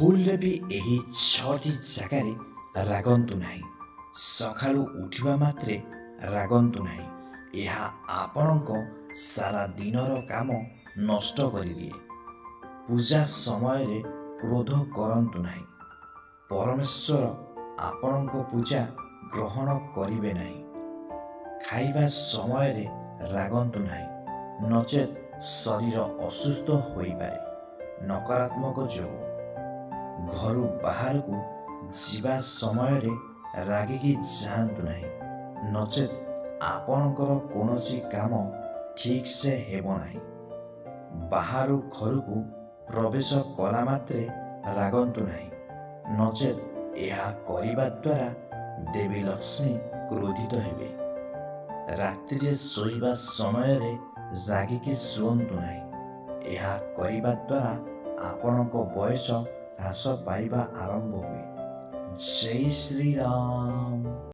ଭୁଲରେ ବି ଏହି 6ଟି ଜାଗାରେ ରାଗନ୍ତୁ ନାହିଁ। ସକାଳୁ ଉଠିବା ମାତ୍ରେ ରାଗନ୍ତୁ ନାହିଁ। ଏହା ଆପଣଙ୍କ ସାରା ଦିନର କାମ ନଷ୍ଟ କରିଦିଏ। ପୂଜା ସମୟରେ କ୍ରୋଧ କରନ୍ତୁ ନାହିଁ। ପରମେଶ୍ୱର ଆପଣଙ୍କ ପୂଜା ଗ୍ରହଣ କରିବେ ନାହିଁ। ଖାଇବା ସମୟରେ ରାଗନ୍ତୁ ନାହିଁ, ନଚେତ୍ ଶରୀର ଅସୁସ୍ଥ ହୋଇପାରେ। ନକାରାତ୍ମକ ଯୋଗୁଁ ଘରୁ ବାହାରକୁ ଯିବା ସମୟରେ ରାଗିକି ଯାଆନ୍ତୁ ନାହିଁ, ନଚେତ୍ ଆପଣଙ୍କର କୌଣସି କାମ ଠିକ୍ସେ ହେବ ନାହିଁ। ବାହାରୁ ଘରକୁ ପ୍ରବେଶ କଲା ମାତ୍ରେ ରାଗନ୍ତୁ ନାହିଁ, ନଚେତ୍ ଏହା କରିବା ଦ୍ୱାରା ଦେବୀ ଲକ୍ଷ୍ମୀ କ୍ରୋଧିତ ହେବେ। ରାତିରେ ଶୋଇବା ସମୟରେ ରାଗିକି ଶୁଅନ୍ତୁ ନାହିଁ। ଏହା କରିବା ଦ୍ୱାରା ଆପଣଙ୍କ ବୟସ ହ୍ରାସ ପାଇବା ଆରମ୍ଭ ହୁଏ। ଜୟ ଶ୍ରୀରାମ।